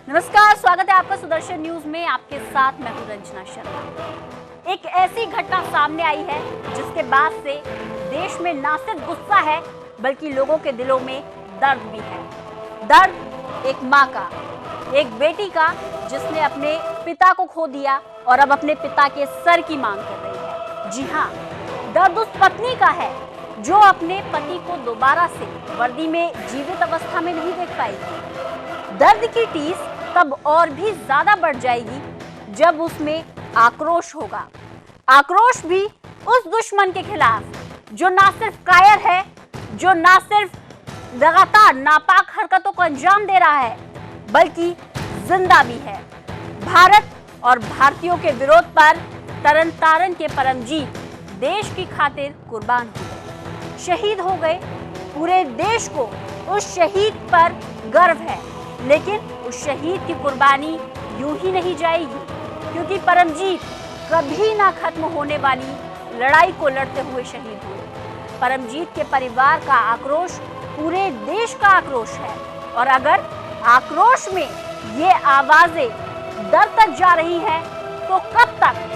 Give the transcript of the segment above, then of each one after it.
नमस्कार, स्वागत है आपका सुदर्शन न्यूज में। आपके साथ मैं हूं रंजना शर्मा। एक ऐसी घटना सामने आई है जिसके बाद से देश में ना सिर्फ गुस्सा है बल्कि लोगों के दिलों में दर्द भी है। दर्द एक माँ का, एक बेटी का जिसने अपने पिता को खो दिया और अब अपने पिता के सर की मांग कर रही है। जी हाँ, दर्द उस पत्नी का है जो अपने पति को दोबारा से वर्दी में जीवित अवस्था में नहीं देख पाएगी। दर्द की टीस तब और भी ज्यादा बढ़ जाएगी जब उसमें आक्रोश होगा। आक्रोश भी उस दुश्मन के खिलाफ जो ना सिर्फ कायर है, जो ना सिर्फ लगातार नापाक हरकतों को अंजाम दे रहा है बल्कि जिंदा भी है। भारत और भारतीयों के विरोध पर तरन तारन के परमजीत देश की खातिर कुर्बान हो गए, शहीद हो गए। पूरे देश को उस शहीद पर गर्व है, लेकिन उस शहीद की कुर्बानी यूं ही नहीं जाएगी, क्योंकि परमजीत कभी ना खत्म होने वाली लड़ाई को लड़ते हुए शहीद हुए। परमजीत के परिवार का आक्रोश पूरे देश का आक्रोश है, और अगर आक्रोश में ये आवाजें दर तक जा रही हैं, तो कब तक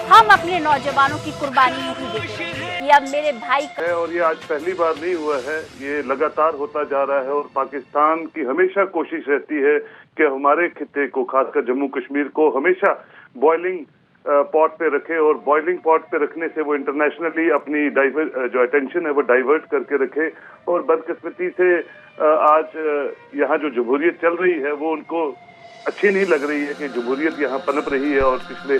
हम अपने नौजवानों की कुर्बानी नहीं देखेंगे? ये अब मेरे भाई है और ये आज पहली बार नहीं हुआ है, ये लगातार होता जा रहा है। और पाकिस्तान की हमेशा कोशिश रहती है कि हमारे खित्ते को, खासकर जम्मू कश्मीर को, हमेशा बॉइलिंग पॉट पे रखे, और बॉइलिंग पॉट पे रखने से वो इंटरनेशनली अपनी जो अटेंशन है वो डाइवर्ट करके रखे। और बदकिस्मती से आज यहाँ जो जमहूरियत चल रही है वो उनको अच्छी नहीं लग रही है कि जमहूरियत यहाँ पनप रही है, और पिछले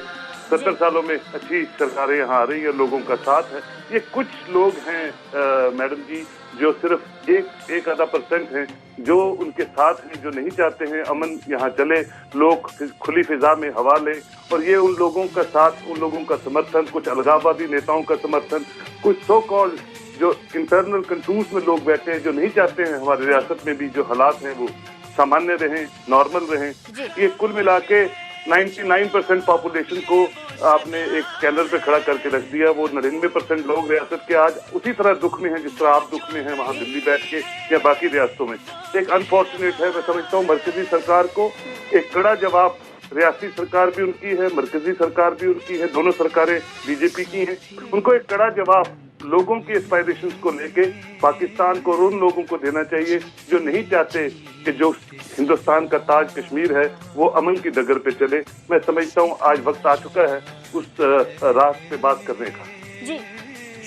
70 सालों में अच्छी सरकारें यहाँ आ रही है, लोगों का साथ है। ये कुछ लोग हैं मैडम जी जो सिर्फ एक आधा % हैं जो उनके साथ हैं, जो नहीं चाहते हैं अमन यहाँ चले, लोग खुली फिजा में हवा लें। और ये उन लोगों का साथ, उन लोगों का समर्थन, कुछ अलगाववादी नेताओं का समर्थन, कुछ सो कॉल्ड जो इंटरनल कंट्रोल्स में लोग बैठे हैं जो नहीं चाहते हैं हमारी रियासत में भी जो हालात हैं वो सामान्य रहें, नॉर्मल रहें। ये कुल मिला के 99% पॉपुलेशन को आपने एक स्कैनर पे खड़ा करके रख दिया। वो 99% लोग रियासत के आज उसी तरह दुख में हैं जिस तरह आप दुख में हैं वहाँ दिल्ली बैठ के या बाकी रियासतों में। एक अनफॉर्चुनेट है, मैं समझता हूँ मरकजी सरकार को एक कड़ा जवाब, रियासती सरकार भी उनकी है, मरकजी सरकार भी उनकी है, दोनों सरकारें बीजेपी की हैं, उनको एक कड़ा जवाब लोगों की एस्पायरेशंस को लेके पाकिस्तान को और उन लोगों को देना चाहिए जो नहीं चाहते कि जो हिंदुस्तान का ताज कश्मीर है वो अमन की डगर पे चले। मैं समझता हूँ आज वक्त आ चुका है उस रात पे बात करने का। जी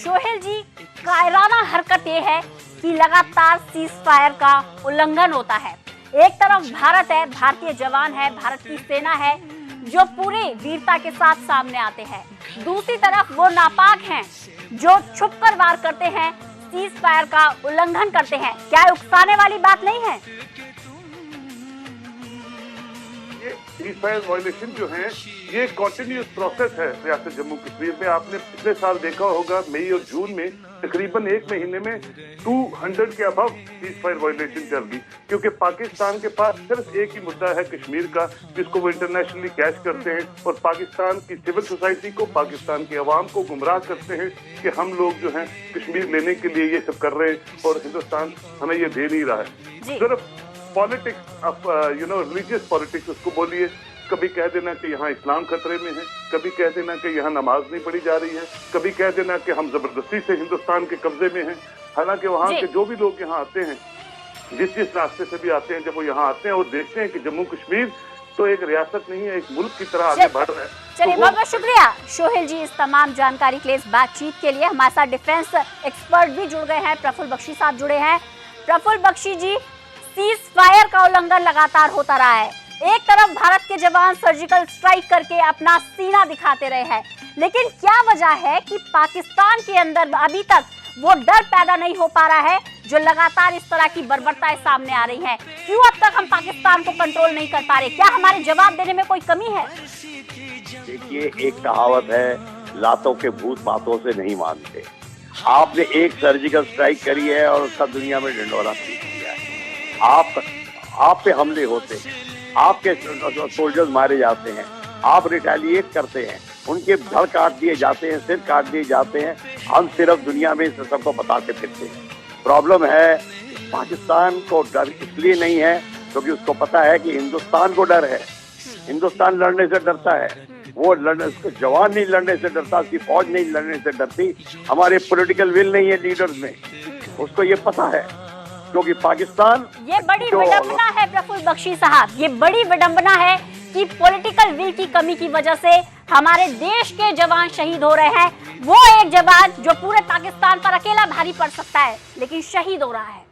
सोहेल जी, कायराना हरकत ये है कि लगातार सीज फायर का उल्लंघन होता है। एक तरफ भारत है, भारतीय जवान है, भारत की सेना है जो पूरे वीरता के साथ सामने आते हैं, दूसरी तरफ वो नापाक हैं जो छुपकर वार करते हैं, सीज फायर का उल्लंघन करते हैं। क्या उकसाने वाली बात नहीं है? ये सीज फायर वायलेशन जो है ये कंटिन्यूस प्रोसेस है रियासत जम्मू कश्मीर में। आपने पिछले साल देखा होगा मई और जून में तकरीबन एक महीने में 200 के अबव सीज फायर वायलेशन चल गई, क्योंकि पाकिस्तान के पास सिर्फ एक ही मुद्दा है कश्मीर का जिसको वो इंटरनेशनली कैच करते हैं, और पाकिस्तान की सिविल सोसाइटी को, पाकिस्तान के अवाम को गुमराह करते हैं कि हम लोग जो हैं कश्मीर लेने के लिए ये सब कर रहे हैं और हिंदुस्तान हमें ये दे नहीं रहा है। सिर्फ पॉलिटिक्स ऑफ रिलीजियस पॉलिटिक्स उसको बोलिए, कभी कह देना कि यहाँ इस्लाम खतरे में है, कभी कह देना कि यहाँ नमाज नहीं पढ़ी जा रही है, कभी कह देना कि हम जबरदस्ती से हिंदुस्तान के कब्जे में हैं। हालांकि वहाँ के जो भी लोग यहाँ आते हैं, जिस रास्ते से भी आते हैं, जब वो यहाँ आते हैं और देखते हैं कि जम्मू कश्मीर तो एक रियासत नहीं है, एक मुल्क की तरह आगे बढ़ रहा है। चलिए, बहुत बहुत शुक्रिया सोहेल जी इस तमाम जानकारी के लिए, इस बातचीत के लिए। हमारे साथ डिफेंस एक्सपर्ट भी जुड़ गए हैं, प्रफुल्ल बख्शी साहब जुड़े हैं। प्रफुल्ल बख्शी जी, सीज फायर का उल्लंघन लगातार होता रहा है। एक तरफ भारत के जवान सर्जिकल स्ट्राइक करके अपना सीना दिखाते रहे हैं, लेकिन क्या वजह है कि पाकिस्तान के अंदर अभी तक वो डर पैदा नहीं हो पा रहा है जो लगातार इस तरह की बर्बरताएं सामने आ रही हैं? क्यों अब तक हम पाकिस्तान को कंट्रोल नहीं कर पा रहे? क्या हमारे जवाब देने में कोई कमी है? देखिए, एक कहावत है, लातों के भूत बातों से नहीं मानते। आपने एक सर्जिकल स्ट्राइक करी है और उसका दुनिया में ढिंढोरा पीट दिया है। आप पे हमले होते हैं, आपके सोल्जर्स मारे जाते हैं, आप रिटेलिएट करते हैं, उनके धड़ काट दिए जाते हैं, सिर काट दिए जाते हैं। हम सिर्फ दुनिया में इस सबको बताते फिरते हैं। प्रॉब्लम है पाकिस्तान को डर इसलिए नहीं है क्योंकि उसको पता है कि हिंदुस्तान को डर है, हिंदुस्तान लड़ने से डरता है। वो लड़ने, उसको जवान नहीं लड़ने से डरता, उसकी फौज नहीं लड़ने से डरती, हमारे पॉलिटिकल विल नहीं है लीडर्स में, उसको ये पता है। क्योंकि पाकिस्तान, ये बड़ी विडंबना है प्रफुल्ल बख्शी साहब, ये बड़ी विडंबना है कि पॉलिटिकल विल की कमी की वजह से हमारे देश के जवान शहीद हो रहे हैं। वो एक जवान जो पूरे पाकिस्तान पर अकेला भारी पड़ सकता है, लेकिन शहीद हो रहा है।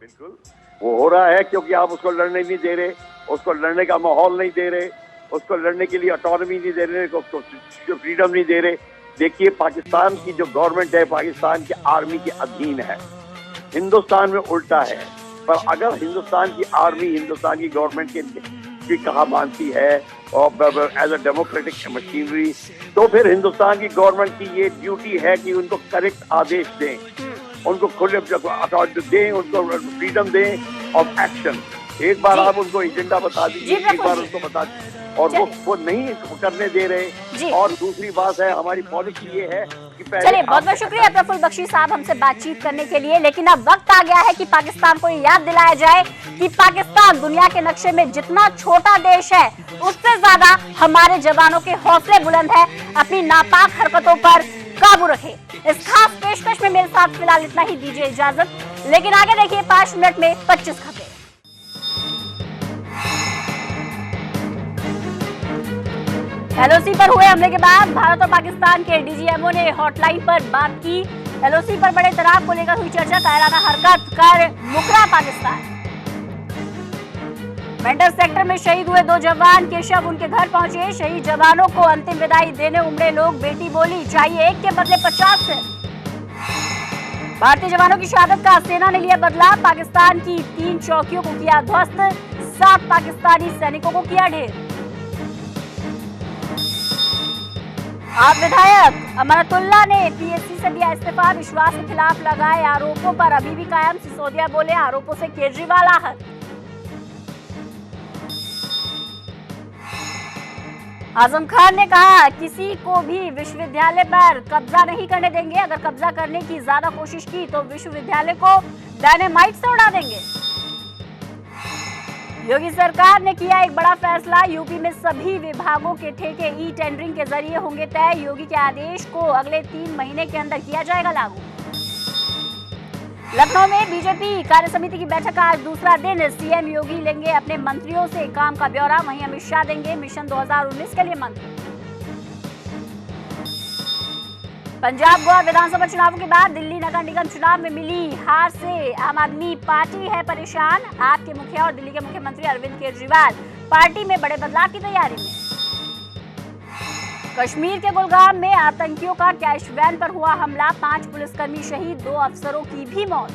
बिल्कुल वो हो रहा है क्योंकि आप उसको लड़ने नहीं दे रहे, उसको लड़ने का माहौल नहीं दे रहे, उसको लड़ने के लिए ऑटोनॉमी नहीं दे रहे, उसको फ्रीडम नहीं दे रहे। देखिए, पाकिस्तान की जो गवर्नमेंट है, पाकिस्तान की आर्मी के अधीन है, हिंदुस्तान में उल्टा है। पर अगर हिंदुस्तान की आर्मी हिंदुस्तान की गवर्नमेंट की कहा मानती है और एज अ डेमोक्रेटिक मशीनरी, तो फिर हिंदुस्तान की गवर्नमेंट की ये ड्यूटी है कि उनको करेक्ट आदेश दें, उनको खुले अथॉरिटी दें, उनको फ्रीडम दें ऑफ एक्शन। एक बार आप उनको एजेंडा बता दीजिए, एक बार उनको बता दीजिए, और वो नहीं करने दे रहे। और दूसरी बात है, हमारी पॉलिसी ये है कि चलिए, बहुत बहुत शुक्रिया प्रफुल्ल बख्शी साहब हमसे बातचीत करने के लिए। लेकिन अब वक्त आ गया है कि पाकिस्तान को याद दिलाया जाए कि पाकिस्तान दुनिया के नक्शे में जितना छोटा देश है, उससे ज्यादा हमारे जवानों के हौसले बुलंद है। अपनी नापाक हरकतों पर काबू रखे। इस खास पेशकश में मेरे साथ फिलहाल इतना ही, दीजिए इजाजत। लेकिन आगे देखिए 5 मिनट में 25 खबरें। एलओसी पर हुए हमले के बाद भारत और पाकिस्तान के डीजीएमओ ने हॉटलाइन पर बात की। एलओसी पर बड़े तनाव को लेकर हुई चर्चा, कायराना हरकत कर मुकरा पाकिस्तान। मेंढर सेक्टर में शहीद हुए 2 जवान के शव उनके घर पहुंचे। शहीद जवानों को अंतिम विदाई देने उमड़े लोग। बेटी बोली, चाहिए 1 के बदले 50 से। भारतीय जवानों की शहादत का सेना ने लिया बदला। पाकिस्तान की 3 चौकियों को किया ध्वस्त, 7 पाकिस्तानी सैनिकों को किया ढेर। आप विधायक अमरतुल्ला ने पीएससी से दिया इस्तीफा। विश्वास के खिलाफ लगाए आरोपों पर अभी भी कायम। सिसोदिया बोले, आरोपों से केजरीवाल आहत। आजम खान ने कहा, किसी को भी विश्वविद्यालय पर कब्जा नहीं करने देंगे। अगर कब्जा करने की ज्यादा कोशिश की तो विश्वविद्यालय को डायनामाइट से उड़ा देंगे। योगी सरकार ने किया एक बड़ा फैसला। यूपी में सभी विभागों के ठेके ई टेंडरिंग के जरिए होंगे तय। योगी के आदेश को अगले 3 महीने के अंदर किया जाएगा लागू। लखनऊ में बीजेपी कार्य समिति की बैठक का आज दूसरा दिन। सीएम योगी लेंगे अपने मंत्रियों से काम का ब्यौरा। वहीं अमित शाह देंगे मिशन 2019 के लिए मंत्र। पंजाब गोवा विधानसभा चुनावों के बाद दिल्ली नगर निगम चुनाव में मिली हार से आम आदमी पार्टी है परेशान। आप के मुखिया और दिल्ली के मुख्यमंत्री अरविंद केजरीवाल पार्टी में बड़े बदलाव की तैयारी में। कश्मीर के गुलगाम में आतंकियों का कैश वैन पर हुआ हमला। 5 पुलिसकर्मी शहीद, 2 अफसरों की भी मौत।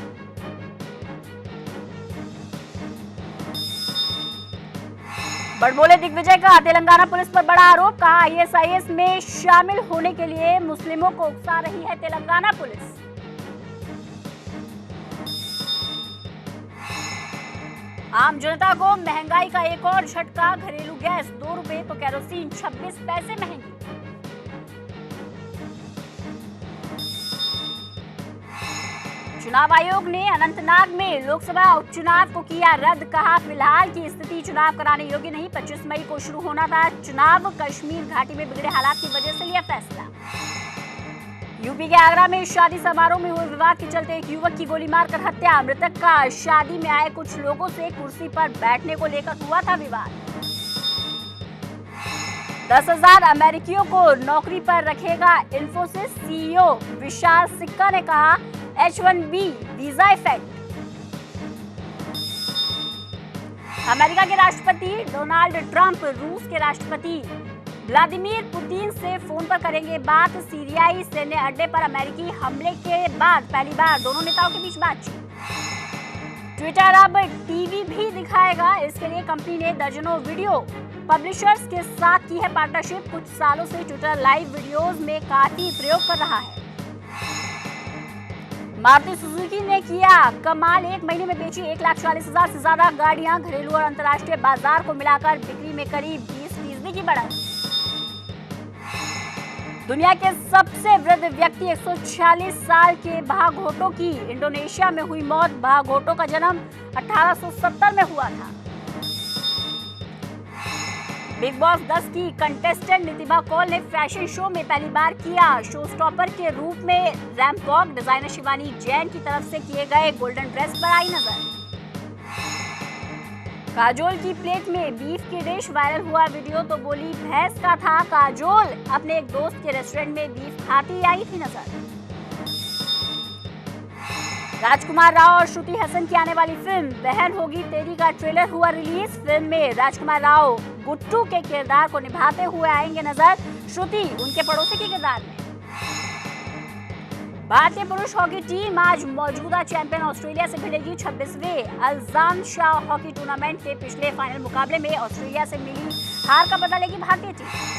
बड़बोले दिग्विजय का तेलंगाना पुलिस पर बड़ा आरोप। कहा, आईएसआईएस में शामिल होने के लिए मुस्लिमों को उकसा रही है तेलंगाना पुलिस। आम जनता को महंगाई का एक और झटका। घरेलू गैस 2 रुपए तो केरोसिन 26 पैसे महंगी। चुनाव आयोग ने अनंतनाग में लोकसभा उपचुनाव को किया रद्द। कहा, फिलहाल की स्थिति चुनाव कराने योग्य नहीं। 25 मई को शुरू होना था चुनाव। कश्मीर घाटी में बिगड़े हालात की वजह से लिया फैसला। यूपी के आगरा में शादी समारोह में हुए विवाद के चलते एक युवक की गोली मारकर हत्या। मृतक का शादी में आए कुछ लोगों से कुर्सी पर बैठने को लेकर हुआ था विवाद। 10,000 अमेरिकियों को नौकरी पर रखेगा इंफोसिस। सीईओ विशाल सिक्का ने कहा, H1B वीजा इफेक्ट। अमेरिका के राष्ट्रपति डोनाल्ड ट्रंप रूस के राष्ट्रपति व्लादिमीर पुतिन से फोन पर करेंगे बात। सीरियाई सैन्य अड्डे पर अमेरिकी हमले के बाद पहली बार दोनों नेताओं के बीच बातचीत। ट्विटर अब टीवी भी दिखाएगा। इसके लिए कंपनी ने दर्जनों वीडियो पब्लिशर्स के साथ की है पार्टनरशिप। कुछ सालों से ट्विटर लाइव वीडियोस में काफी प्रयोग कर रहा है। मारुति सुजुकी ने किया कमाल। 1 महीने में बेची 1,40,000 से ज्यादा गाड़ियां। घरेलू और अंतर्राष्ट्रीय बाजार को मिलाकर बिक्री में करीब 20% की बढ़त। दुनिया के सबसे वृद्ध व्यक्ति 146 साल के भागोटो की इंडोनेशिया में हुई मौत। भागोटो का जन्म 1870 में हुआ था। बिग बॉस 10 की कंटेस्टेंट नितिभा कौल ने फैशन शो में पहली बार किया शो स्टॉपर के रूप में ramp walk. Designer Shivani Jain की तरफ से किए गए गोल्डन ड्रेस पर आई नजर। काजोल की प्लेट में बीफ की डिश, वायरल हुआ वीडियो तो बोली भैंस का था। काजोल अपने एक दोस्त के रेस्टोरेंट में बीफ खाती आई थी नजर। राजकुमार राव और श्रुति हसन की आने वाली फिल्म बहन होगी तेरी का ट्रेलर हुआ रिलीज। फिल्म में राजकुमार राव गुट्टू के किरदार को निभाते हुए आएंगे नजर, श्रुति उनके पड़ोसी के किरदार में। भारतीय पुरुष हॉकी टीम आज मौजूदा चैंपियन ऑस्ट्रेलिया से भिड़ेगी। 26वें अल्जाम शाह हॉकी टूर्नामेंट के पिछले फाइनल मुकाबले में ऑस्ट्रेलिया से मिली हार का बदला लेगी भारतीय टीम।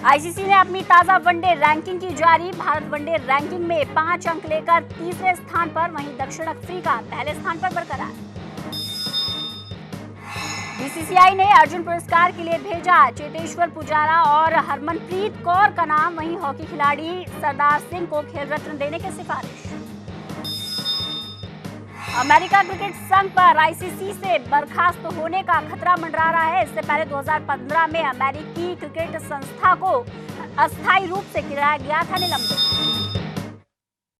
आईसीसी ने अपनी ताजा वनडे रैंकिंग की जारी। भारत वनडे रैंकिंग में 5 अंक लेकर तीसरे स्थान पर, वहीं दक्षिण अफ्रीका पहले स्थान पर बरकरार। बीसीसीआई ने अर्जुन पुरस्कार के लिए भेजा चेतेश्वर पुजारा और हरमनप्रीत कौर का नाम, वहीं हॉकी खिलाड़ी सरदार सिंह को खेल रत्न देने की सिफारिश। अमेरिका क्रिकेट संघ पर आईसीसी से बर्खास्त होने का खतरा मंडरा रहा है। इससे पहले 2015 में अमेरिकी क्रिकेट संस्था को अस्थायी रूप से किया गया था निलंबित।